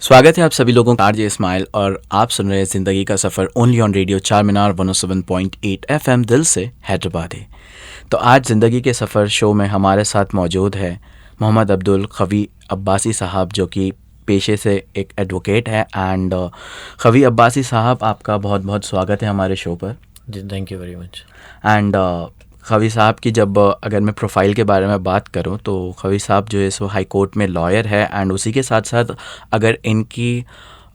स्वागत है आप सभी लोगों का आरजे इस्माइल और आप सुन रहे हैं ज़िंदगी का सफ़र ओनली ऑन रेडियो चार मीनार 107.8 FM दिल से हैदराबाद है। तो आज ज़िंदगी के सफ़र शो में हमारे साथ मौजूद है मोहम्मद अब्दुल खवी अब्बासी साहब, जो कि पेशे से एक एडवोकेट है। एंड खवी अब्बासी साहब, आपका बहुत बहुत स्वागत है हमारे शो पर। जी, thank you very much. And Khavi साहब की जब अगर मैं प्रोफाइल के बारे में बात करूं तो खवी साहब जो है सो हाई कोर्ट में लॉयर है। एंड उसी के साथ साथ अगर इनकी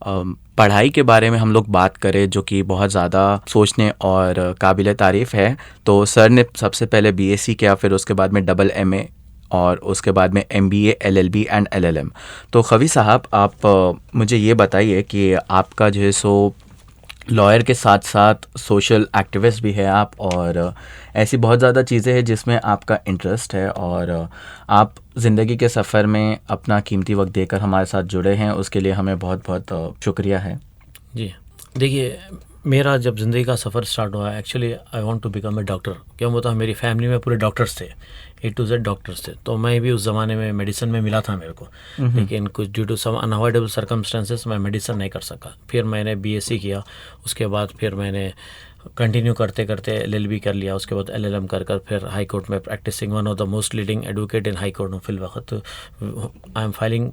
पढ़ाई के बारे में हम लोग बात करें, जो कि बहुत ज़्यादा सोचने और काबिल तारीफ़ है, तो सर ने सबसे पहले बीएससी किया, फिर उसके बाद में डबल एमए और उसके बाद में एमबीए, एलएलबी एंड एलएलएम। तो खवी साहब, आप मुझे ये बताइए कि आपका जो है सो लॉयर के साथ साथ सोशल एक्टिविस्ट भी है आप, और ऐसी बहुत ज़्यादा चीज़ें हैं जिसमें आपका इंटरेस्ट है, और आप ज़िंदगी के सफ़र में अपना कीमती वक्त देकर हमारे साथ जुड़े हैं। उसके लिए हमें बहुत बहुत शुक्रिया है। जी, देखिए, मेरा जब ज़िंदगी का सफ़र स्टार्ट हुआ, actually I want to become a doctor. क्यों बोलता, मेरी फैमिली में पूरे डॉक्टर्स थे, A to Z डॉक्टर्स थे। तो मैं भी उस ज़माने में मेडिसिन में मिला था मेरे को, लेकिन कुछ due to some unavoidable circumstances मैं मेडिसिन नहीं कर सका। फिर मैंने बीएससी किया, उसके बाद फिर मैंने कंटिन्यू करते करते LLB कर लिया, उसके बाद LLM कर फिर हाई कोर्ट में practicing, one of the most leading advocate in high court हूँ फिल वक्त। I am filing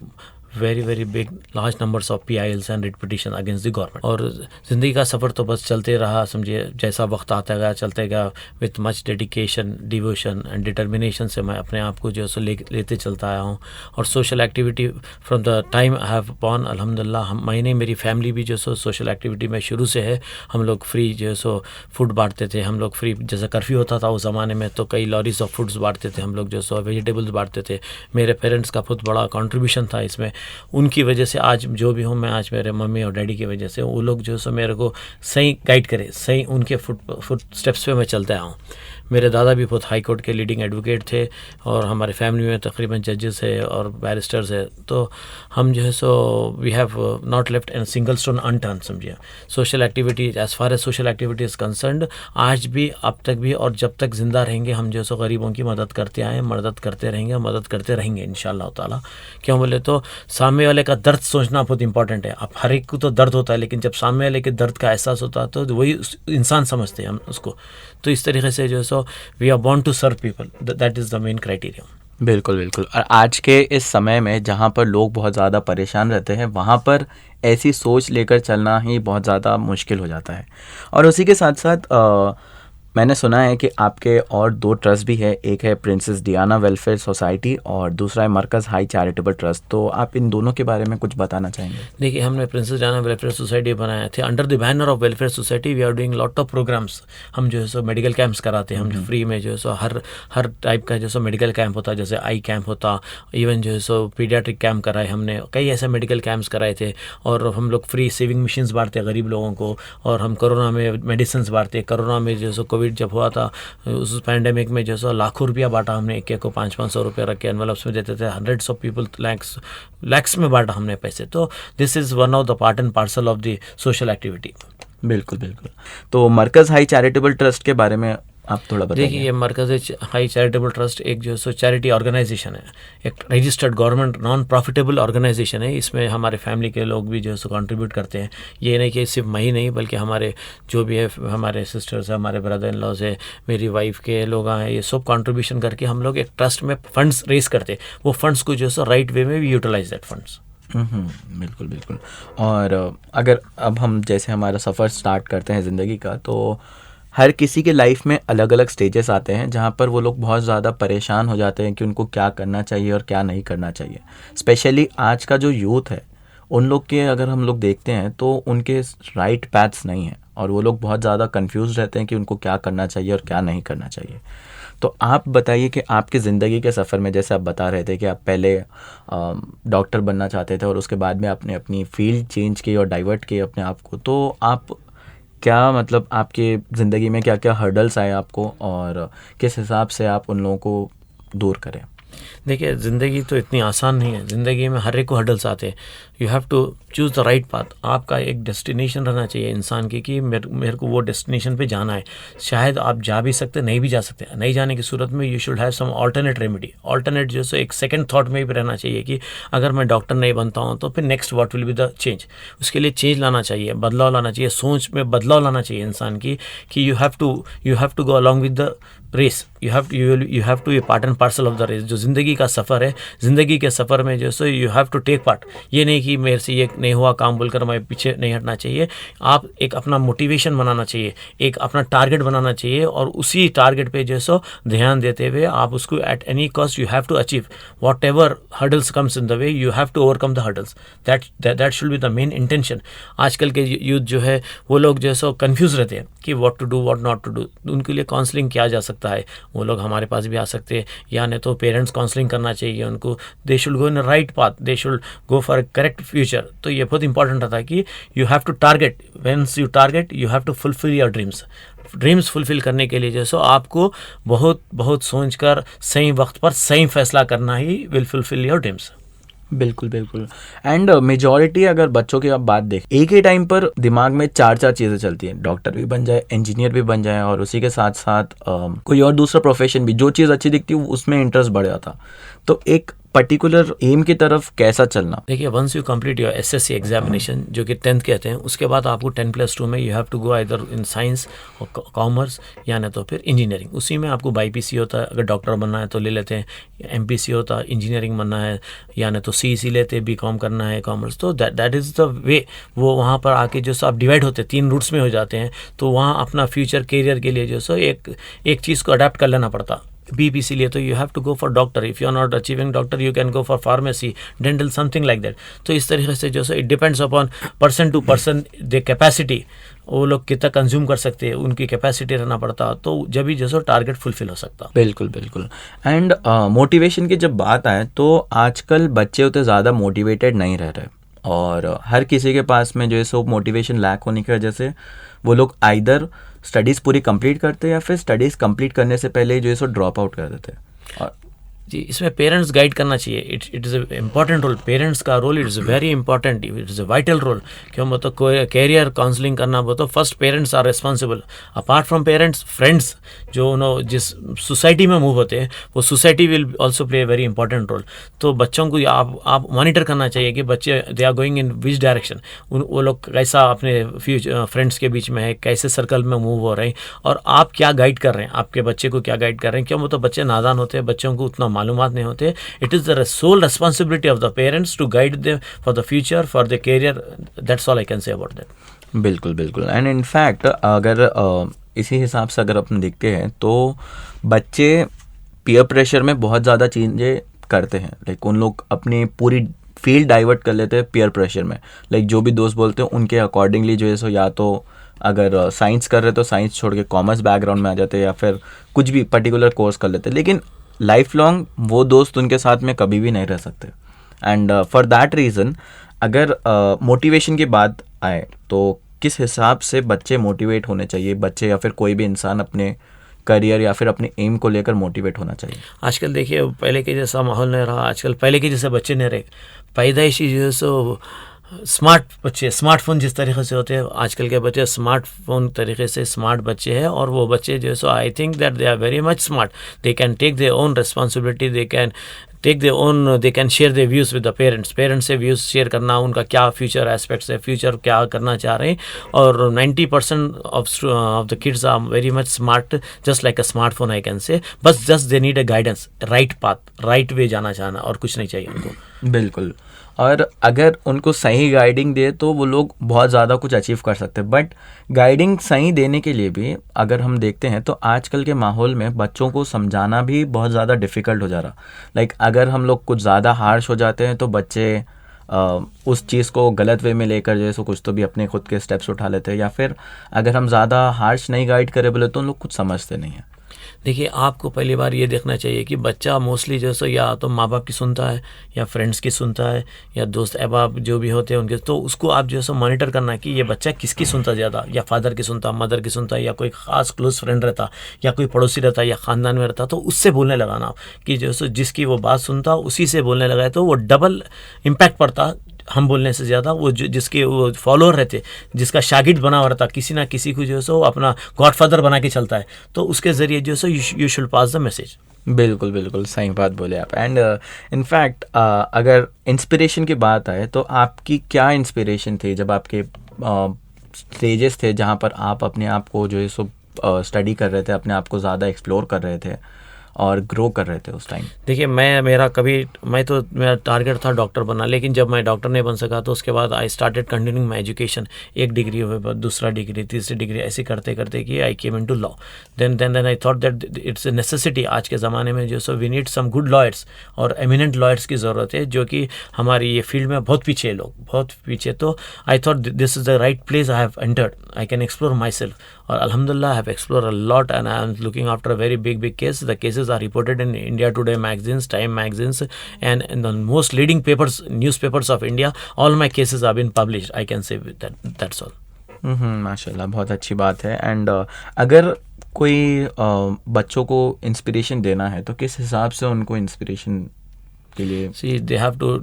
very big large numbers of PILs and writ petition against the government. और ज़िंदगी का सफ़र तो बस चलते रहा, समझिए। जैसा वक्त आता गया चलते गया, with much dedication, devotion and determination से मैं अपने आप को जो है लेते चलता आया हूँ। और social activity from the time I have born, अल्हम्दुलिल्लाह, मैंने, मेरी फैमिली भी जो सो सोशल एक्टिविटी में शुरू से है। हम लोग फ्री जो है सो फूड बांटते थे, हम लोग फ्री, जैसे कर्फ्यू होता था उस ज़माने में, तो कई लॉरीज ऑफ फूड्स बांटते थे हम लोग, जो सो वेजिटेबल्स बांटते थे। मेरे पेरेंट्स का बहुत बड़ा कॉन्ट्रीब्यूशन था इसमें। उनकी वजह से आज जो भी हूँ मैं, आज मेरे मम्मी और डैडी की वजह से, वो लोग जो सो मेरे को सही गाइड करे, सही उनके फुट स्टेप्स पे मैं चलता आया हूँ। मेरे दादा भी बहुत हाई कोर्ट के लीडिंग एडवोकेट थे, और हमारे फैमिली में तकरीबन जजेस है और बैरिस्टर्स है। तो हम जो है सो we have not left an single stone unturned, समझिए। Social activity, as far as social activity is concerned, आज भी, अब तक भी, और जब तक ज़िंदा रहेंगे हम जो सो गरीबों की मदद करते आए, मदद करते रहेंगे, मदद करते रहेंगे इंशाअल्लाह ताला। क्यों बोले तो सामने वाले का दर्द सोचना बहुत इंपॉर्टेंट है। अब हर एक को तो दर्द होता है, लेकिन जब सामने वाले के दर्द का एहसास होता है तो वही इंसान समझते हैं हम उसको। तो इस तरीके से जो so we are born to serve people, that is the main criteria. बिल्कुल बिल्कुल। और आज के इस समय में जहाँ पर लोग बहुत ज़्यादा परेशान रहते हैं, वहाँ पर ऐसी सोच लेकर चलना ही बहुत ज़्यादा मुश्किल हो जाता है। और उसी के साथ साथ मैंने सुना है कि आपके और दो ट्रस्ट भी है, एक है प्रिंसेस डियाना वेलफेयर सोसाइटी और दूसरा है मरकज़ हाई चैरिटेबल ट्रस्ट। तो आप इन दोनों के बारे में कुछ बताना चाहेंगे? देखिए, हमने प्रिंसेस डायना वेलफेयर सोसाइटी बनाया थे under the banner of welfare society. We are doing lot of programs. हम जो है सो मेडिकल कैंप्स कराते हैं, हम फ्री में जो है सो हर टाइप का जो सो मेडिकल कैंप होता है, जैसे आई कैंप होता, इवन जो है सो पीडियाट्रिक कैंप कराए हमने, कई ऐसे मेडिकल कैंप्स कराए थे। और हम लोग फ्री सेविंग मशीन्स बांटते गरीब लोगों को, और हम कोरोना में मेडिसिन बांटते। कोरोना में जो सो कोविड जब हुआ था, उस पैंडेमिक में जो सो लाखों रुपया बांटा हमने, एक को 500-500 रुपया रख के एनवेलप्स में देते थे। हंड्रेड्स ऑफ पीपल, लैक्स में बांटा हमने पैसे। तो this is one of the part and parcel of the social activity. बिल्कुल बिल्कुल। तो मरकज़ हाई चैरिटेबल ट्रस्ट के बारे में आप थोड़ा बताइए। देखिए, ये मरकज़ हाई चैरिटेबल ट्रस्ट एक जो सो चैरिटी ऑर्गेनाइजेशन है, एक registered government non profitable organization है। इसमें हमारे फैमिली के लोग भी जो सो कंट्रीब्यूट करते हैं। ये नहीं कि सिर्फ मैं ही नहीं, बल्कि हमारे जो भी है, हमारे सिस्टर्स है, हमारे ब्रदर इन लॉज है, मेरी वाइफ के लोग हैं, ये सब कंट्रीब्यूशन करके हम लोग एक ट्रस्ट में फंड्स रेस करते हैं। वो फंड्स को जो सो राइट वे में भी यूटिलाइज दैट फंड्स। बिल्कुल बिल्कुल। और अगर अब हम जैसे हमारा सफ़र स्टार्ट करते हैं ज़िंदगी का, तो हर किसी के लाइफ में अलग अलग स्टेजेस आते हैं जहाँ पर वो लोग बहुत ज़्यादा परेशान हो जाते हैं कि उनको क्या करना चाहिए और क्या नहीं करना चाहिए। स्पेशली आज का जो यूथ है, उन लोग के अगर हम लोग देखते हैं तो उनके राइट पैथ्स नहीं हैं, और वो लोग बहुत ज़्यादा कंफ्यूज रहते हैं कि उनको क्या करना चाहिए और क्या नहीं करना चाहिए। तो आप बताइए कि आपकी ज़िंदगी के सफ़र में, जैसे आप बता रहे थे कि आप पहले डॉक्टर बनना चाहते थे और उसके बाद में आपने अपनी फील्ड चेंज की और डाइवर्ट की अपने आप को, तो आप क्या, मतलब आपके ज़िंदगी में क्या क्या हर्डल्स आए आपको, और किस हिसाब से आप उन लोगों को दूर करें? देखिए, ज़िंदगी तो इतनी आसान नहीं है। ज़िंदगी में हर एक को हर्डल्स आते हैं। You have to choose the right path. आपका एक डेस्टिनेशन रहना चाहिए इंसान की कि मेरे को वो डेस्टिनेशन पे जाना है। शायद आप जा भी सकते, नहीं भी जा सकते। नहीं जाने की सूरत में you should have some alternate remedy. Alternate जो एक सेकंड थॉट में भी रहना चाहिए कि अगर मैं डॉक्टर नहीं बनता हूँ तो फिर next what will be the change. उसके लिए चेंज लाना चाहिए, बदलाव लाना चाहिए, सोच में बदलाव लाना चाहिए इंसान की कि you have to go along with the race. You have to a part and parcel of the race. जो ज़िंदगी का सफ़र है, ज़िंदगी के सफ़र में जो सो you have to take part. ये नहीं कि मेरे से ये नहीं हुआ काम बोलकर मैं पीछे नहीं हटना चाहिए। आप एक अपना मोटिवेशन बनाना चाहिए, एक अपना टारगेट बनाना चाहिए, और उसी टारगेट पे जो सो ध्यान देते हुए आप उसको at any cost you have to achieve whatever hurdles comes in the way, you have to overcome the hurdles. That should be the main intention. आजकल के यूथ जो है वो लोग जो सो कन्फ्यूज़ रहते हैं कि what to do what not to do. उनके लिए काउंसलिंग किया जा सकता है, वो लोग हमारे पास भी आ सकते हैं, या नहीं तो पेरेंट्स काउंसलिंग करना चाहिए उनको। They should go in right path, they should go for correct future. तो ये बहुत इंपॉर्टेंट रहता है कि you have to target, whence you target you have to fulfil your dreams fulfil करने के लिए जैसो आपको बहुत बहुत सोचकर सही वक्त पर सही फैसला करना he will fulfil your dreams. बिल्कुल बिल्कुल। एंड मेजॉरिटी अगर बच्चों की आप बात देखें, एक ही टाइम पर दिमाग में चार चीज़ें चलती हैं। डॉक्टर भी बन जाए, इंजीनियर भी बन जाए, और उसी के साथ साथ कोई और दूसरा प्रोफेशन भी, जो चीज़ अच्छी दिखती है उसमें इंटरेस्ट बढ़ जाता। तो एक पर्टिकुलर एम की तरफ कैसा चलना? देखिए, once you complete your SSC examination जो कि 10th कहते हैं, उसके बाद आपको 10+2 में you have to go either in science और कॉमर्स, या नहीं तो फिर इंजीनियरिंग। उसी में आपको बाईपीसी होता है, अगर डॉक्टर बनना है तो ले लेते हैं। एमपीसी होता है, इंजीनियरिंग बनना है, या नहीं तो सीईसी लेते हैं, बीकॉम करना है, कॉमर्स। तो दैट इज़ द वे। वो वहाँ पर आके जो सो आप डिवाइड होते हैं, 3 रूट्स में हो जाते हैं। तो वहाँ अपना फ्यूचर करियर के लिए जो सो एक चीज़ को अडेप्ट कर लेना पड़ता। बीपीसी लिए तो you have to go for doctor. If you are not achieving doctor you can go for pharmacy, dental, something like that. तो इस तरीके से जो सो it depends upon person to person the capacity, वो लोग कितना कंज्यूम कर सकते हैं, उनकी कैपेसिटी रहना पड़ता। तो जब भी जैसे टारगेट फुलफिल हो सकता। बिल्कुल बिल्कुल। एंड मोटिवेशन की जब बात आए तो आजकल बच्चे उतने ज़्यादा मोटिवेटेड नहीं रह रहे, और हर किसी के पास में जो है सो मोटिवेशन लैक होने की वजह से वो लोग आइदर स्टडीज़ पूरी कंप्लीट करते हैं या फिर स्टडीज़ कंप्लीट करने से पहले जो है सो ड्रॉप आउट कर देते हैं। और जी, इसमें पेरेंट्स गाइड करना चाहिए। It is a important role. Parents का role it is very important, it is a vital role. क्यों बोलो कोई कैरियर काउंसलिंग करना बोलो तो first parents are responsible. Apart from parents, friends जो जिस सोसाइटी में मूव होते हैं वो society will also play a very important role. तो बच्चों को आप मॉनिटर करना चाहिए कि बच्चे they are going in which direction, वो लोग कैसा अपने फ्यूचर फ्रेंड्स के बीच में है, कैसे सर्कल में मूव हो रहे हैं, और आप क्या गाइड कर रहे हैं, आपके बच्चे को क्या गाइड कर रहे हैं। क्यों बोलो बच्चे नादान होते हैं, बच्चों को उतना मालूमात नहीं होते। It is the sole responsibility of the parents to guide them for the future, for the career. That's all I can say about that. बिल्कुल बिल्कुल। एंड इनफैक्ट अगर इसी हिसाब से अगर अपन देखते हैं तो बच्चे पीयर प्रेशर में बहुत ज़्यादा चीज़ें करते हैं। लाइक उन लोग अपनी पूरी फील्ड डाइवर्ट कर लेते हैं पीयर प्रेशर में। लाइक जो भी दोस्त बोलते हैं उनके अकॉर्डिंगली जो है सो या तो अगर साइंस कर रहे तो साइंस छोड़ के कॉमर्स बैकग्राउंड में आ जाते हैं, या फिर कुछ भी पर्टिकुलर कोर्स कर लेते हैं। लेकिन लाइफ लॉन्ग वो दोस्त उनके साथ में कभी भी नहीं रह सकते। एंड फॉर दैट रीज़न अगर मोटिवेशन की बात आए तो किस हिसाब से बच्चे मोटिवेट होने चाहिए, बच्चे या फिर कोई भी इंसान अपने करियर या फिर अपने एम को लेकर मोटिवेट होना चाहिए? आजकल देखिए पहले के जैसा माहौल नहीं रहा, आजकल पहले के जैसे बच्चे नहीं रहे। पैदाइशी जो है सो स्मार्ट बच्चे, स्मार्टफोन जिस तरीके से होते हैं आजकल के बच्चे स्मार्टफोन तरीके से स्मार्ट बच्चे हैं। और वो बच्चे जो है so I think that they are very much smart. They can take their own responsibility, they can take their own, they can share their views with the parents. Parents से व्यूज़ शेयर करना, उनका क्या future aspects है, future क्या करना चाह रहे हैं। और 90% of the kids are very much smart, just like a smartphone I can say. बस just they need a guidance, right path, right way जाना चाहना, और कुछ नहीं चाहिए उनको। बिल्कुल। और अगर उनको सही गाइडिंग दे तो वो लोग बहुत ज़्यादा कुछ अचीव कर सकते हैं। बट गाइडिंग सही देने के लिए भी अगर हम देखते हैं तो आजकल के माहौल में बच्चों को समझाना भी बहुत ज़्यादा डिफ़िकल्ट हो जा रहा। लाइक अगर हम लोग कुछ ज़्यादा हार्श हो जाते हैं तो बच्चे उस चीज़ को गलत वे में लेकर जैसे कुछ तो भी अपने खुद के स्टेप्स उठा लेते हैं, या फिर अगर हम ज़्यादा हार्श नहीं गाइड करें बोले तो उन लोग कुछ समझते नहीं हैं। देखिए, आपको पहली बार ये देखना चाहिए कि बच्चा मोस्टली जैसे या तो माँ बाप की सुनता है, या फ्रेंड्स की सुनता है, या दोस्त अहबाब जो भी होते हैं उनके। तो उसको आप जो है मॉनिटर करना कि ये बच्चा किसकी सुनता ज़्यादा, या फादर की सुनता, मदर की सुनता, या कोई ख़ास क्लोज फ्रेंड रहता, या कोई पड़ोसी रहता, या ख़ानदान में रहता, तो उससे बोलने लगाना कि जो जिसकी वो बात सुनता उसी से बोलने लगा तो वो डबल इम्पैक्ट पड़ता हम बोलने से ज़्यादा वो जिसके वो फॉलोअर रहते, जिसका शागिर्द बना हुआ रहता, किसी ना किसी को जो है सो अपना गॉडफादर बना के चलता है, तो उसके ज़रिए जो है so you should pass the message. बिल्कुल बिल्कुल सही बात बोले आप। एंड इनफैक्ट अगर इंस्पिरेशन की बात आए तो आपकी क्या इंस्पिरेशन थी जब आपके स्टेजेस थे जहाँ पर आप अपने आप को जो है सो स्टडी कर रहे थे, अपने आप को ज़्यादा एक्सप्लोर कर रहे थे और ग्रो कर रहे थे उस टाइम? देखिए मेरा टारगेट था डॉक्टर बनना, लेकिन जब मैं डॉक्टर नहीं बन सका तो उसके बाद I started continuing my education. एक डिग्री हुए बाद दूसरा डिग्री, तीसरी डिग्री, ऐसे करते करते कि I came into law. Then I thought that it's a necessity. आज के ज़माने में जो so we need some good lawyers और एमिनेंट लॉयर्स की ज़रूरत है, जो कि हमारी ये फील्ड में बहुत पीछे है, लोग बहुत पीछे। तो I thought this is the right place I have entered, I can explore my self. और अल्हम्दुलिल्लाह I have explore a lot and I am looking after a very big case. The cases are reported in India Today magazines, Time magazines, and in the most leading newspapers of India. All my cases have been published. I can say that. That's all. माशाल्लाह, बहुत अच्छी बात है। And अगर कोई बच्चों को inspiration देना है तो किस हिसाब से उनको इंस्पिरेशन के लिए? See, they have to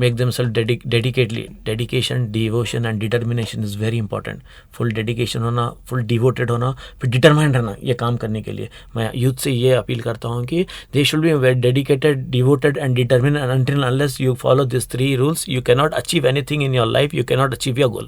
make themselves dedicatedly. Dedication, devotion and determination is very important. Full dedication होना, फुल डिवोटेड होना, फिर डिटरमाइंड रहना ये काम करने के लिए। मैं यूथ से ये अपील करता हूँ कि they should be very dedicated, devoted and determined, and until unless you follow these 3 rules you cannot achieve anything in your life, you cannot achieve your goal.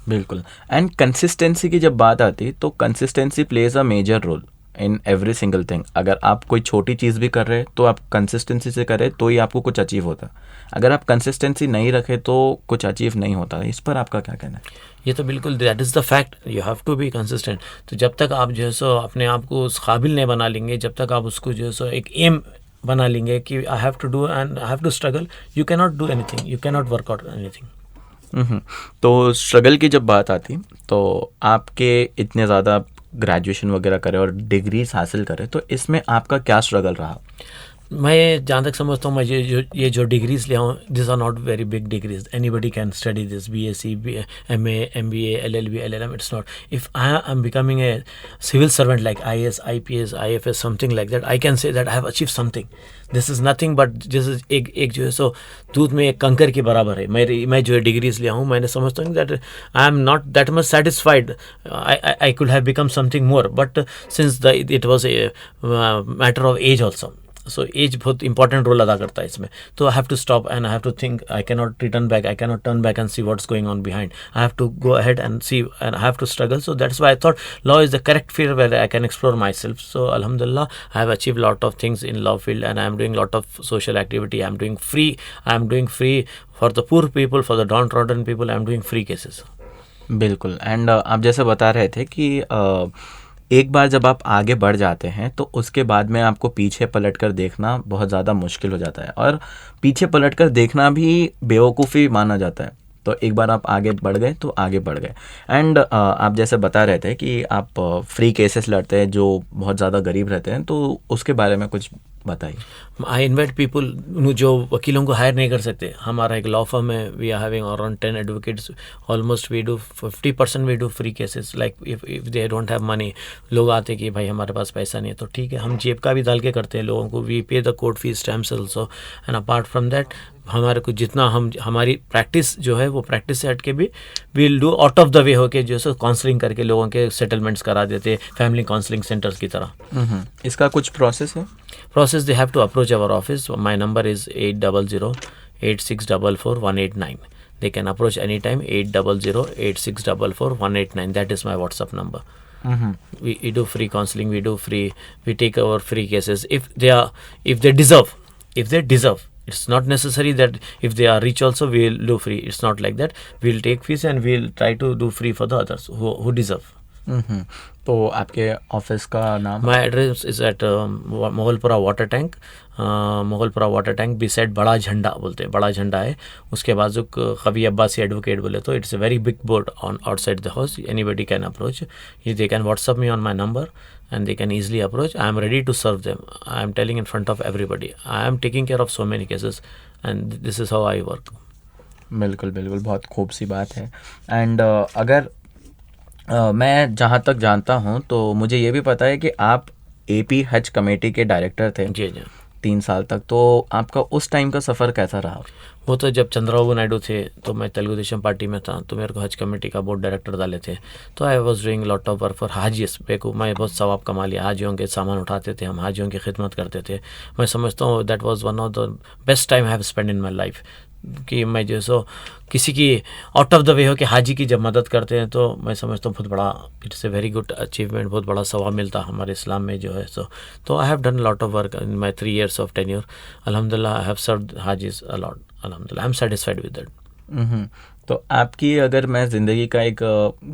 बिल्कुल। एंड कंसिस्टेंसी की जब बात आती तो consistency plays a major role in every single thing. अगर आप कोई छोटी चीज़ भी कर रहे हैं तो आप कंसिस्टेंसी से करें तो ही आपको कुछ अचीव होता है। अगर आप कंसिस्टेंसी नहीं रखें तो कुछ अचीव नहीं होता। इस पर आपका क्या कहना है? ये तो बिल्कुल that is the fact, you have to be consistent. तो जब तक आप जो है सो अपने आप को उस काबिल नहीं बना लेंगे, जब तक आप उसको जो है सो एक एम बना लेंगे कि I have to do and I have to struggle, you can not do anything, you can not work out anything. तो स्ट्रगल की जब बात आती तो आपके इतने ज़्यादा ग्रेजुएशन वगैरह करें और डिग्रीज हासिल करें, तो इसमें आपका क्या स्ट्रगल रहा? मैं जहाँ तक समझता हूँ, मैं ये जो डिग्रीज लिया हूँ, this are not very big degrees, anybody can study this, BSc, MA, MBA, LLB, LLM, it's not. If I am becoming a civil servant like IAS, IPS, IFS, something like that, I can say that I have achieved something. This is nothing but this is एक जो है सो दूध में एक कंकर के बराबर है। मैं जो डिग्रीज लिया हूँ, मैंने समझता हूँ that I am not that much satisfied. I could have become something more, but since it was a matter of age also. So age बहुत इंपॉर्टेंट रोल अदा करता है इसमें। तो I have to stop and I have to think, I can not return back, I can not turn back and see what's going on behind, I have to go ahead and see and I have to struggle. So that's why I thought law is the correct field where I can explore my self. So अल्हम्दुलिल्लाह I have achieve lot of things in law field and I am doing lot of social activity, I am doing free for the poor people, for the down trodden people, I am doing free cases. बिल्कुल। And आप जैसे बता रहे थे कि एक बार जब आप आगे बढ़ जाते हैं तो उसके बाद में आपको पीछे पलट कर देखना बहुत ज़्यादा मुश्किल हो जाता है, और पीछे पलट कर देखना भी बेवकूफ़ी माना जाता है। तो एक बार आप आगे बढ़ गए तो आगे बढ़ गए। एंड आप जैसे बता रहे थे कि आप फ्री केसेस लड़ते हैं जो बहुत ज़्यादा गरीब रहते हैं, तो उसके बारे में कुछ बताइए। आई इन्वाइट पीपल जो वकीलों को हायर नहीं कर सकते। हमारा एक लॉ फर्म है, we are having around 10 advocates, almost we do 50% we do free cases. Like if they don't have money, लोग आते कि भाई हमारे पास पैसा नहीं है, तो ठीक है, हम जेब का भी डाल के करते हैं लोगों को, वी पे the court fees stamps also. And apart from that हमारे को जितना हमारी प्रैक्टिस जो है वो प्रैक्टिस से हट के भी will do out of the way होके जो है काउंसलिंग करके लोगों के सेटलमेंट्स करा देते, फैमिली काउंसलिंग सेंटर्स की तरह। इसका कुछ प्रोसेस है? Process, they have to approach our office. My number is 800-8644-189. They can approach anytime, 800-8644-189. That is my WhatsApp number. We do free counseling, we take our free cases if they deserve. It's not necessary that if they are rich also we'll do free. It's not like that. We'll take fees and we'll try to do free for the others who deserve. तो आपके office का नाम? My address is at Mogalpura water tank, beside बड़ा झंडा बोलते हैं, बड़ा झंडा है उसके बाजू कभी अब्बासी एडवोकेट बोले तो it's a very big board on outside the house. Anybody can approach, they can WhatsApp me on my number and they can easily approach. I am ready to serve them. I am telling in front of everybody. I am taking care of so many cases and this is how I work. बिल्कुल बिल्कुल, बहुत खूब सी बात है। And अगर मैं जहाँ तक जानता हूँ तो मुझे ये भी पता है कि आप AP हज कमेटी के डायरेक्टर थे। जी। 3 साल तक, तो आपका उस टाइम का सफ़र कैसा रहा? वो तो जब चंद्रबाबू नायडू थे तो मैं तेलुगु देशम पार्टी में था, तो मेरे को हज कमेटी का बोर्ड डायरेक्टर डाले थे, तो I was doing lot of work for हाजीस। मैं बहुत सवाब कमा लिया, हाजियों के सामान उठाते थे हम, हाजियों की खिदमत करते थे। मैं समझता हूँ that was one of the best time I have spend in my life, कि मैं जो सो किसी की आउट ऑफ द वे हो कि हाजी की जब मदद करते हैं तो मैं समझता हूँ बहुत बड़ा, it's a very good achievement, बहुत बड़ा सवाब मिलता है हमारे इस्लाम में जो है। सो तो I have done lot of work in my 3 years of tenure. अल्हम्दुलिल्लाह आई हैव सर्व्ड हाजीज अ लॉट, अल्हम्दुलिल्लाह I am satisfied with that. तो आपकी, अगर मैं ज़िंदगी का एक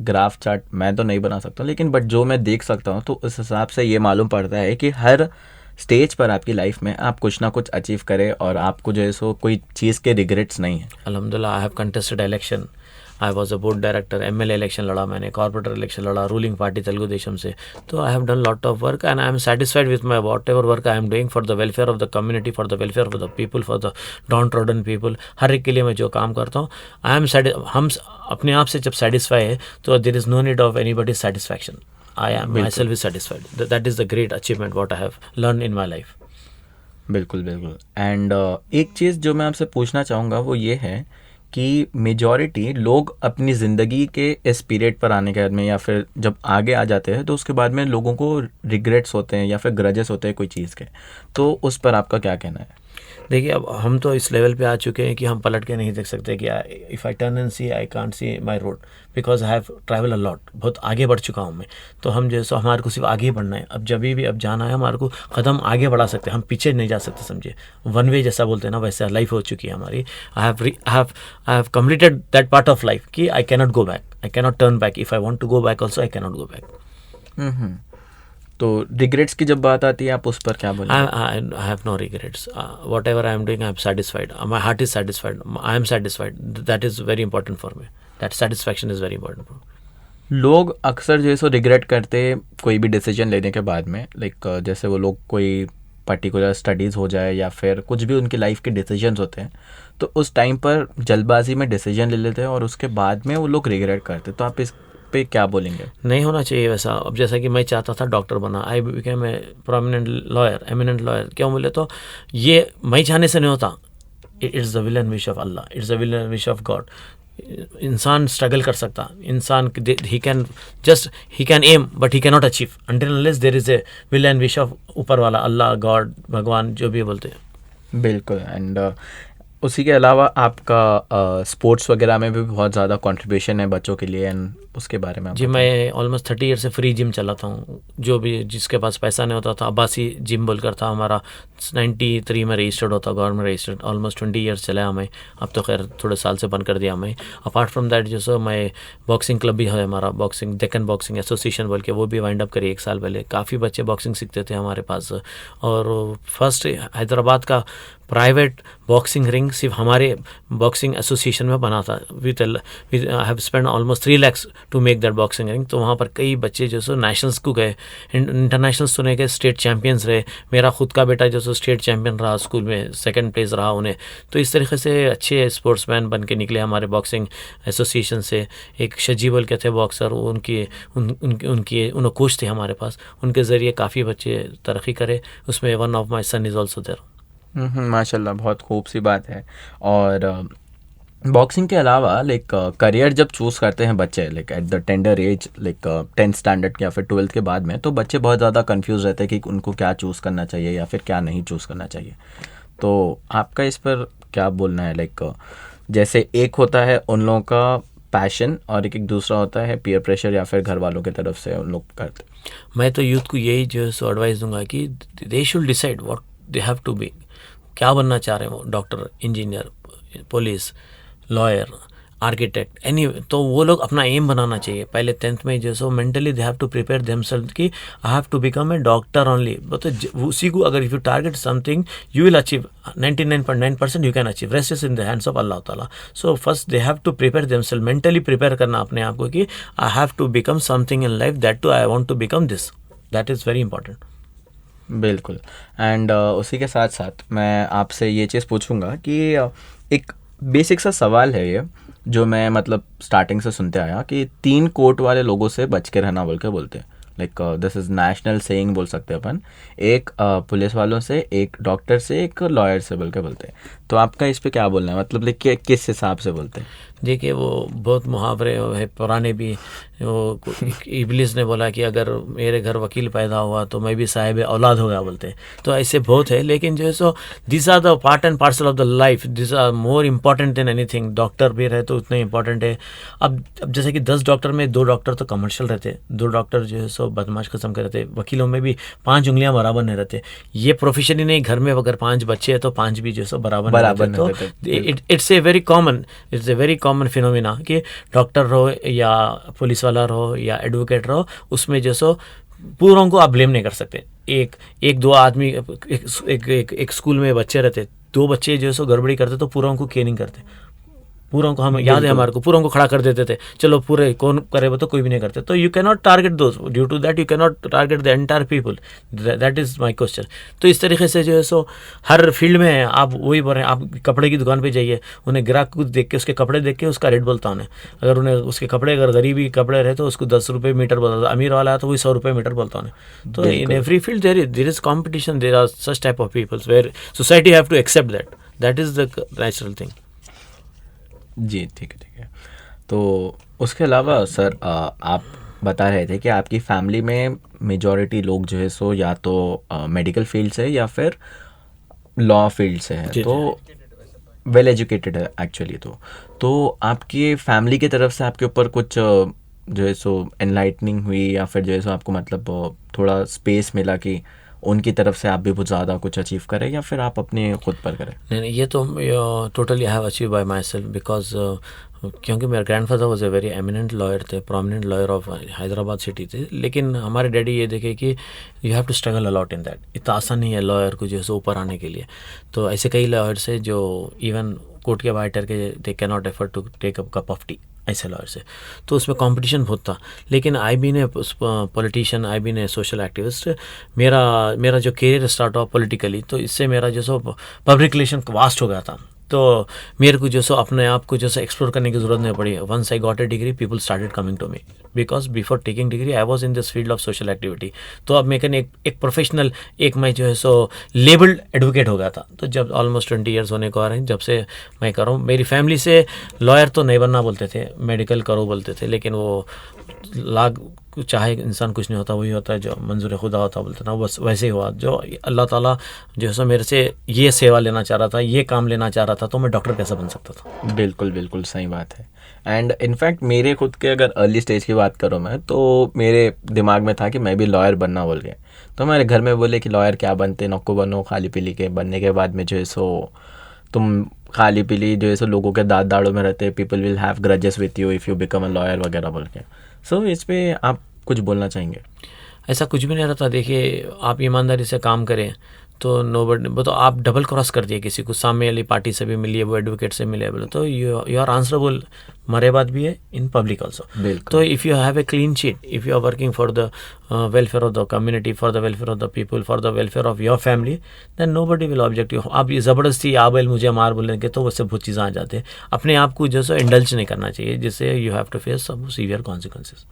ग्राफ चार्ट मैं तो नहीं बना सकता, लेकिन बट जो मैं देख सकता हूँ तो उस हिसाब से ये मालूम पड़ता है कि हर स्टेज पर आपकी लाइफ में आप कुछ ना कुछ अचीव करें और आपको जो है सो कोई चीज़ के रिग्रेट्स नहीं है। अल्हम्दुलिल्लाह I have contested election, I was a board director, MLA election लड़ा मैंने, कॉर्पोरेटर इलेक्शन लड़ा रूलिंग पार्टी तेलुगु देशम से। तो I have done lot of work and I am satisfied with my whatever work I am doing for the welfare of the community, for the welfare of the people, for the downtrodden people. हर एक के लिए मैं जो काम करता हूँ I am हम अपने आप से जब सेटिस्फाई है तो there is no need of anybody's satisfaction. I am my self is satisfied, that is the great achievement what I have learn in my life. बिल्कुल बिल्कुल। एंड एक चीज़ जो मैं आपसे पूछना चाहूँगा वो ये है कि मेजॉरिटी लोग अपनी ज़िंदगी के इस पीरियड पर आने के बाद में या फिर जब आगे आ जाते हैं तो उसके बाद में लोगों को रिग्रेट्स होते हैं या फिर ग्रजेस होते हैं कोई चीज़ के, तो उस पर आपका क्या कहना है? देखिए अब हम तो इस लेवल पे आ चुके हैं कि हम पलट के नहीं देख सकते कि if I turn and see I can't see my road because I have travel a lot, बहुत आगे बढ़ चुका हूँ मैं। तो हम जैसा हमारे को सिर्फ आगे ही बढ़ना है, अब जब भी अब जाना है हमारे को कदम आगे बढ़ा सकते हैं, हम पीछे नहीं जा सकते। समझिए वन वे जैसा बोलते हैं ना, वैसे लाइफ हो चुकी है हमारी। I have completed that part of life कि I cannot go back, I cannot turn back, if I want to go back also I cannot go back. तो रिग्रेट्स की जब बात आती है आप उस पर क्या बोलेंगे? I have no regrets. Whatever I am doing, I am satisfied. My heart is satisfied. I am satisfied. That is very important for me. That satisfaction is very important for me. लोग अक्सर जो है सो regret करते कोई भी decision लेने के बाद में, लाइक जैसे वो लोग कोई पर्टिकुलर स्टडीज़ हो जाए या फिर कुछ भी उनकी लाइफ के डिसीजंस होते हैं, तो उस टाइम पर जल्दबाजी में डिसीजन ले लेते हैं और उसके बाद में वो लोग रिग्रेट करते हैं, तो आप इस पे क्या बोलेंगे? नहीं होना चाहिए वैसा। अब जैसा कि मैं चाहता था डॉक्टर बना, I became a prominent lawyer, eminent lawyer. क्यों बोले तो ये मैं चाहने से नहीं होता, it's the will and wish of Allah, it's the will and wish of God. इंसान स्ट्रगल कर सकता, इंसान he can aim but he can not achieve until unless there is a will and wish of ऊपर वाला, अल्लाह, God, भगवान, जो भी बोलते हैं। बिल्कुल। एंड उसी के अलावा आपका स्पोर्ट्स वगैरह में भी बहुत ज़्यादा कंट्रीब्यूशन है बच्चों के लिए, एंड उसके बारे में आप जी मैं ऑलमोस्ट 30 ईयर से फ्री जिम चलाता हूँ। जो भी जिसके पास पैसा नहीं होता था, अब्बासी जिम बोलकर था हमारा, 93 में रजिस्टर्ड होता, गवर्नमेंट रजिस्टर्ड। ऑलमोस्ट 20 ईयर्स चला हमें, अब तो खैर थोड़े साल से बंद कर दिया हमें। अपार्ट फ्रॉम दैट जो सो मैं बॉक्सिंग क्लब भी है हमारा, बॉक्सिंग डेक्कन बॉक्सिंग एसोसिएशन बोल के, वो भी वाइंड अप करी 1 साल पहले। काफ़ी बच्चे बॉक्सिंग सीखते थे हमारे पास, और फर्स्ट हैदराबाद का प्राइवेट बॉक्सिंग रिंग सिर्फ हमारे बॉक्सिंग एसोसिएशन में बना था। With I have spend almost 3 lakhs to make that boxing ring. तो वहाँ पर कई बच्चे जो सो नेशनल्स को गए, इंटरनेशनल्स तो नहीं गए, स्टेट चैम्पियंस रहे। मेरा खुद का बेटा जो सो स्टेट चैम्पियन रहा, स्कूल में 2nd प्लेस रहा उन्हें। तो इस तरीके से अच्छे स्पोर्ट्समैन बन के निकले हमारे बॉक्सिंग एसोसिएशन से। एक शजीबल के थे बॉक्सर, उनके कोच थे हमारे पास, उनके ज़रिए काफ़ी बच्चे तरक्की करे। उसमें one of my son is also there. माशाल्लाह, बहुत खूब सी बात है। और बॉक्सिंग के अलावा लाइक करियर जब चूज़ करते हैं बच्चे, like at the tender as, like 10th standard या फिर 12th के बाद में, तो बच्चे बहुत ज़्यादा कंफ्यूज रहते हैं कि उनको क्या चूज़ करना चाहिए या फिर क्या नहीं चूज़ करना चाहिए। तो आपका इस पर क्या बोलना है? लाइक जैसे एक होता है उन लोगों का पैशन और एक दूसरा होता है पीयर प्रेशर या फिर घर वालों की तरफ से उन लोग करते। मैं तो यूथ को यही जो सो एडवाइस दूंगा कि they should decide what they have to be, क्या बनना चाह रहे हैं वो, doctor, engineer, police, lawyer, architect, any. तो वो लोग अपना एम बनाना चाहिए पहले 10th में जो so mentally they have to prepare themselves कि I have to become a doctor only. तो उसी को अगर if you target something you will achieve 99.9% you can achieve, rest is in the hands of Allah ताला। So first they have to prepare themselves, mentally prepare करना अपने आप को कि I have to become something in life, that to I want to become this, that is very important. बिल्कुल। And उसी के साथ साथ मैं आपसे ये चीज़ पूछूंगा कि एक बेसिक सा सवाल है ये, जो मैं मतलब स्टार्टिंग से सुनते आया कि 3 कोट वाले लोगों से बच के रहना बोल के बोलते हैं। Like this is national saying बोल सकते हैं अपन, एक पुलिस वालों से, एक डॉक्टर से, एक लॉयर से बोल के बोलते हैं। तो आपका इस पे क्या बोलना है, मतलब लाइक किस हिसाब से बोलते हैं? देखिए वो बहुत मुहावरे है पुराने भी, वो इब्लिस ने बोला कि अगर मेरे घर वकील पैदा हुआ तो मैं भी साहिब औलाद हो गया बोलते हैं। तो ऐसे बहुत है, लेकिन जो है सो this are the part and parcel of the life, this are more important than anything. Doctor भी रहे तो उतने इम्पॉर्टेंट है। अब जैसे कि 10 डॉक्टर में 2 डॉक्टर तो कमर्शियल रहते, 2 डॉक्टर जो है सो बदमाश किस्म के रहते, वकीलों में भी 5 उंगलियां बराबर नहीं रहते। ये प्रोफेशन ही नहीं, घर में अगर 5 बच्चे हैं तो 5 भी जो है सो बराबर नहीं रहते। तो it's a very common phenomena कि डॉक्टर रहो या पुलिस वाला रहो या एडवोकेट रहो, उसमें जो सो पूरों को आप ब्लेम नहीं कर सकते। एक दो आदमी एक स्कूल में बच्चे रहते, 2 बच्चे जो सो गड़बड़ी करते तो पूरों को केयर नहीं करते। पूरों को, हम याद है हमारे को, पूरों को खड़ा कर देते थे, चलो पूरे कौन करे वो, तो कोई भी नहीं करते। तो you can not target those, due to that you can not target the entire people, that is my question. तो इस तरीके से जो है सो हर फील्ड में आप वही बोल रहे हैं। आप कपड़े की दुकान पे जाइए, उन्हें ग्राहक को देख के, उसके कपड़े देख के उसका रेट बोलता उन्हें। अगर उन्हें उसके कपड़े, अगर गरीबी कपड़े रहे तो उसको 10 रुपये मीटर बोलता, अमीर वाला है तो वही 100 रुपये मीटर बोलता उन्हें। तो in every field there is competition, there are such type of peoples where society have to accept that is the natural thing. जी ठीक है। तो उसके अलावा सर, आप बता रहे थे कि आपकी फैमिली में मेजॉरिटी लोग जो है सो या तो मेडिकल फील्ड से या फिर लॉ फील्ड से है, तो वेल एजुकेटेड है एक्चुअली। तो आपकी फैमिली की तरफ से आपके ऊपर कुछ जो है सो एनलाइटनिंग हुई, या फिर जो है सो आपको मतलब थोड़ा स्पेस मिला कि उनकी तरफ से आप भी बहुत ज़्यादा कुछ अचीव करें, या फिर आप अपने खुद पर करें? नहीं, ये तो totally I have achieve by my self, because क्योंकि मेरे grandfather was a very eminent lawyer थे, prominent lawyer of Hyderabad city थे। लेकिन हमारे डैडी ये देखे कि you have to struggle a lot in that, इतना आसान नहीं है लॉयर को जो है ऊपर आने के लिए। तो ऐसे कई लॉयर्स है जो इवन कोर्ट के बाहर टहर के they can not afford to take up cup of tea, ऐसे लॉयर से। तो उसमें कंपटीशन बहुत था। लेकिन I been a politician, I been a social activist, मेरा जो करियर स्टार्ट हुआ पॉलिटिकली, तो इससे मेरा जो सो पब्लिक रिलेशन वास्ट हो गया था। तो मेरे को जो सो अपने आप को जो सो एक्सप्लोर करने की ज़रूरत नहीं पड़ी। Once I got a degree, people started coming to me, because before taking degree I was in this field of social activity. तो अब मैं एक प्रोफेशनल, एक मैं जो है सो लेबल्ड एडवोकेट हो गया था। तो जब ऑलमोस्ट 20 ईयर्स होने को आ रहे हैं जब से मैं कर रहा हूँ। मेरी फैमिली से लॉयर तो नहीं बनना बोलते थे, मेडिकल करो बोलते थे, लेकिन वो लाग चाहे इंसान कुछ नहीं होता, वही होता है जो मंजूर खुदा होता बोलते ना, बस वैसे ही हुआ। जो अल्लाह ताला जो है सो मेरे से ये सेवा लेना चाह रहा था, ये काम लेना चाह रहा था, तो मैं डॉक्टर कैसे बन सकता था? बिल्कुल सही बात है। एंड इनफैक्ट मेरे खुद के अगर अर्ली स्टेज की बात करूँ मैं, तो मेरे दिमाग में था कि मैं भी लॉयर बनना बोल के। तो हमारे घर में बोले कि लॉयर क्या बनते, नौको बनो, खाली पीली के बनने के बाद में जो है सो तुम खाली पीली जो है सो लोगों के दाद दाड़ों में रहते, people will have grudges with you if you become a lawyer वगैरह बोल के। सो इस पर आप कुछ बोलना चाहेंगे? ऐसा कुछ भी नहीं रहता। देखिए, आप ईमानदारी से काम करें तो नोबडी, वो तो आप डबल क्रॉस कर दिए किसी को, सामने वाली पार्टी से भी मिलिए, वो एडवोकेट से मिले, बोले तो यू आर आंसरेबल मरे बाद भी है, इन पब्लिक ऑल्सो। तो if you have a clean sheet, if you are working for the welfare of the community, for the welfare of the people, for the welfare of your family, then nobody will object you. आप ये ज़बरदस्ती Abel मुझे मार बोलने के, तो उससे बहुत चीज़ें आ जाते हैं। अपने आप को जो सो इंडल्ज नहीं करना चाहिए, जिससे यू हैव टू फेस सब सीवियर कॉन्सिक्वेंसेस।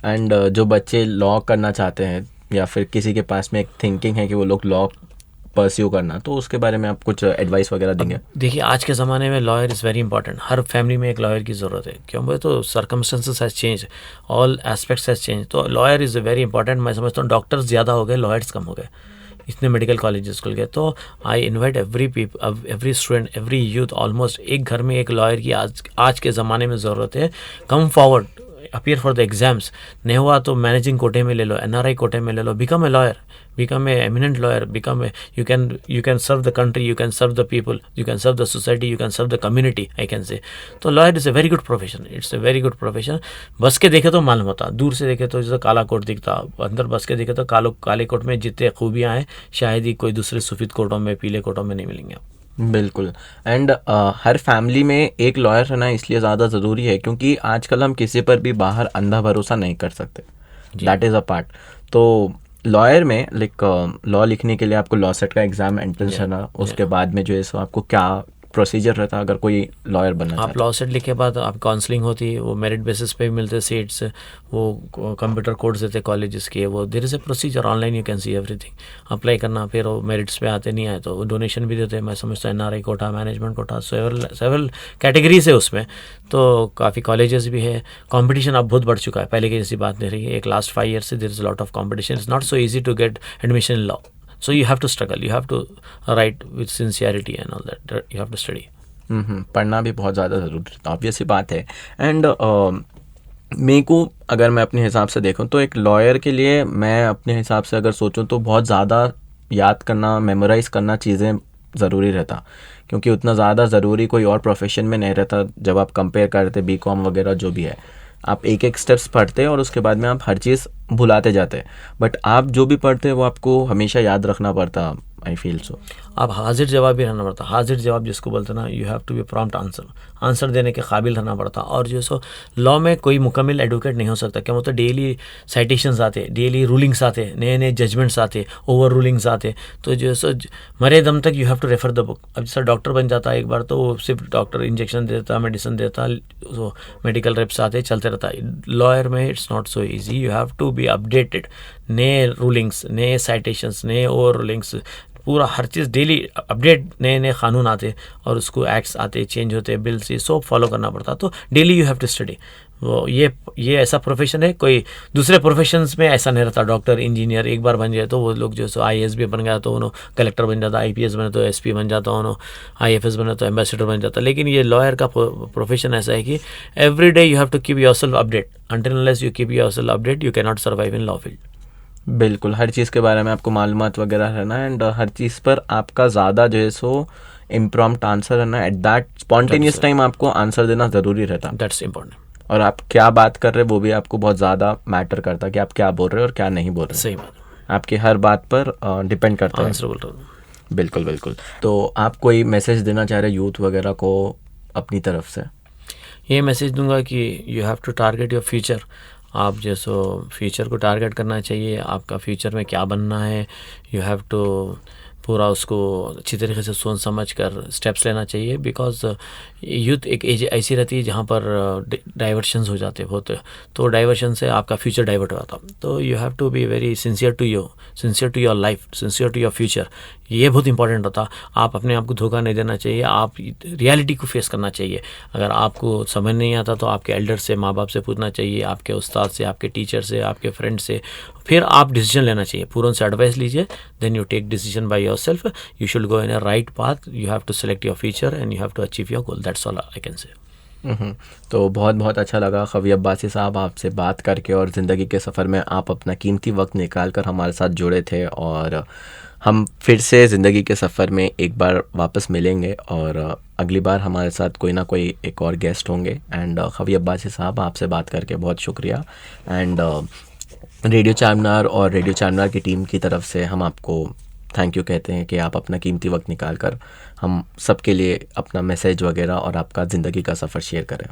एंड जो बच्चे लॉ करना चाहते हैं, या फिर किसी के पास में एक थिंकिंग है कि वो लोग लॉ परस्यू करना, तो उसके बारे में आप कुछ एडवाइस वगैरह देंगे? देखिए, आज के ज़माने में lawyer is very important. Her family में एक लॉयर की ज़रूरत है। क्यों बोले तो circumstances has change, all aspects has change. तो लॉयर इज़ वेरी इंपॉर्टेंट। मैं समझता हूँ डॉक्टर्स ज़्यादा हो गए, लॉयर्स कम हो गए, इतने मेडिकल कॉलेजेस खुल गए। तो I invite every student, every youth, almost एक घर में एक लॉयर की आज के ज़माने में ज़रूरत है। Come forward, appear for the exams, नहीं हुआ तो मैनेजिंग कोटे में ले लो, NRI कोटे में ले लो, become a lawyer, become a eminent lawyer, become a, you can serve the country, you can serve the people, you can serve the society, you can serve the community, I can say. तो lawyer is a very good profession, it's a very good profession. बस के देखे तो मालूम होता, दूर से देखे तो जैसे काला कोट दिखता, अंदर बस के देखे तो काले कोट में जितने खूबियाँ हैं शायद ही कोई दूसरे सफ़ेद कोटों में, पीले कोटों में नहीं मिलेंगे आप। बिल्कुल। एंड हर फैमिली में एक लॉयर रहना इसलिए ज़्यादा ज़रूरी है क्योंकि आजकल हम किसी पर भी बाहर अंधा भरोसा नहीं कर सकते, दैट इज़ अ पार्ट। तो लॉयर में लाइक लॉ लिखने के लिए आपको लॉ सेट का एग्ज़ाम एंट्रेंस करना, उसके बाद में जो है सो आपको क्या प्रोसीजर रहता अगर कोई लॉयर बनना आप चाहता? लॉ सेट लिखे बाद आप काउंसलिंग होती है, वो मेरिट बेसिस पे भी मिलते सीट्स, वो कंप्यूटर कोर्स देते कॉलेजेस के, वो there is a procedure online, you can see everything, apply करना, फिर वो मेरिट्स पे आते नहीं आए तो वो डोनेशन भी देते हैं। मैं समझता हूँ NRI quota, management quota, several categories है उसमें, तो काफ़ी कॉलेजेस भी है। कंपटीशन अब बहुत बढ़ चुका है, पहले की जैसी बात नहीं रही है। एक लास्ट 5 ईयर से there is lot of competition, it's not so easy to get admission in law, so you have to struggle, you have to write with sincerity and all that, you have to study. पढ़ना भी बहुत ज़्यादा ज़रूरी था, obvious सी बात है। And मेरे को अगर मैं अपने हिसाब से देखूं तो एक लॉयर के लिए मैं अपने हिसाब से अगर सोचूं तो बहुत ज़्यादा याद करना, मेमोराइज़ करना चीज़ें ज़रूरी रहता, क्योंकि उतना ज़्यादा ज़रूरी कोई और प्रोफेशन में नहीं रहता। जब आप कंपेयर करते BCom वगैरह जो भी है, आप एक एक स्टेप्स पढ़ते हैं और उसके बाद में आप हर चीज़ भुलाते जाते हैं, बट आप जो भी पढ़ते हैं वो आपको हमेशा याद रखना पड़ता, आई फील सो। आप हाजिर जवाब भी रहना पड़ता, हाजिर जवाब जिसको बोलते हैं ना, you have to be prompt answer, answer देने के काबिल रहना पड़ता। और जो सो लॉ में कोई मुकम्मल एडवोकेट नहीं हो सकता, क्या मतलब डेली साइटेशंस आते, डेली रूलिंग्स आते, नए नए जजमेंट्स आते, ओवर रूलिंग्स आते, तो जो सो मरे दम तक you have to refer the book. अब जैसा डॉक्टर बन जाता है एक बार तो वो सिर्फ डॉक्टर इंजेक्शन देता, मेडिसिन देता, तो मेडिकल रेप्स आते, चलते रहता है। लॉयर में it's not so easy, you have to be updated, नए रूलिंग्स, नए साइटेशंस, नए ओवर रूलिंग्स, पूरा हर चीज़ डेली अपडेट, नए नए कानून आते और उसको एक्ट्स आते, चेंज होते, बिल्स, ये सब फॉलो करना पड़ता। तो daily you have to study. वो ये ऐसा प्रोफेशन है, कोई दूसरे प्रोफेशंस में ऐसा नहीं रहता। डॉक्टर, इंजीनियर एक बार बन जाए तो वो लोग जो सो IAS भी बन गया तो उन्होंने कलेक्टर बन जाता, IPS बने तो SP बन जाता, उन्होंने IFS बने तो एम्बेसडर बन जाता। लेकिन ये लॉयर का प्रोफेशन ऐसा है कि every day you have to keep yourself update, until unless you keep yourself update you can not survive in law field. बिल्कुल, हर चीज़ के बारे में आपको मालूमात वगैरह रहना, एंड हर चीज़ पर आपका ज़्यादा जो है सो इम्प्रॉम्प्ट आंसर रहना, एट दैट स्पॉन्टेनियस टाइम आपको आंसर देना ज़रूरी रहता। That's important. और आप क्या बात कर रहे हैं वो भी आपको बहुत ज़्यादा मैटर करता, कि आप क्या बोल रहे हो और क्या नहीं बोल रहे। सही बात, आपकी हर बात पर डिपेंड करता है। आंसर बोल रहा हूँ। बिल्कुल बिल्कुल। तो आप कोई मैसेज देना चाह रहे यूथ वगैरह को अपनी तरफ से? ये मैसेज दूंगा कि you have to target your future. आप जैसो फ्यूचर को टारगेट करना चाहिए, आपका फ्यूचर में क्या बनना है, यू हैव टू पूरा उसको अच्छी तरीके से सोच समझ कर स्टेप्स लेना चाहिए। बिकॉज यूथ एक एज ऐसी रहती है जहाँ पर डाइवर्शंस हो जाते बहुत, तो डाइवर्शन से आपका फ्यूचर डाइवर्ट हो जाता। तो you have to be very sincere to your life, sincere to your future. ये बहुत इंपॉर्टेंट होता। आप अपने आप को धोखा नहीं देना चाहिए, आप रियलिटी को फेस करना चाहिए। अगर आपको समझ नहीं आता तो आपके एल्डर से, माँ बाप से पूछना चाहिए, आपके उस्ताद से, आपके टीचर से, आपके फ्रेंड से, फिर आप डिसीजन लेना चाहिए। पूर्ण से एडवाइस लीजिए, then you take decision by yourself. You should go in a right path, you have to select your future and you have to achieve your goal, that's all I can say. तो बहुत बहुत अच्छा लगा खवी अब्बासी साहब आपसे बात करके, और ज़िंदगी के सफ़र में आप अपना कीमती वक्त निकाल कर हमारे साथ जुड़े थे, और हम फिर से ज़िंदगी के सफ़र में एक बार वापस मिलेंगे, और अगली बार हमारे साथ कोई ना कोई एक और गेस्ट होंगे। एंड खवी अब्बासी साहब, आपसे बात करके बहुत शुक्रिया। एंड रेडियो चारमीनार और रेडियो चारमीनार की टीम की तरफ से हम आपको थैंक यू कहते हैं कि आप अपना कीमती वक्त निकाल कर हम सबके लिए अपना मैसेज वगैरह और आपका ज़िंदगी का सफ़र शेयर करें।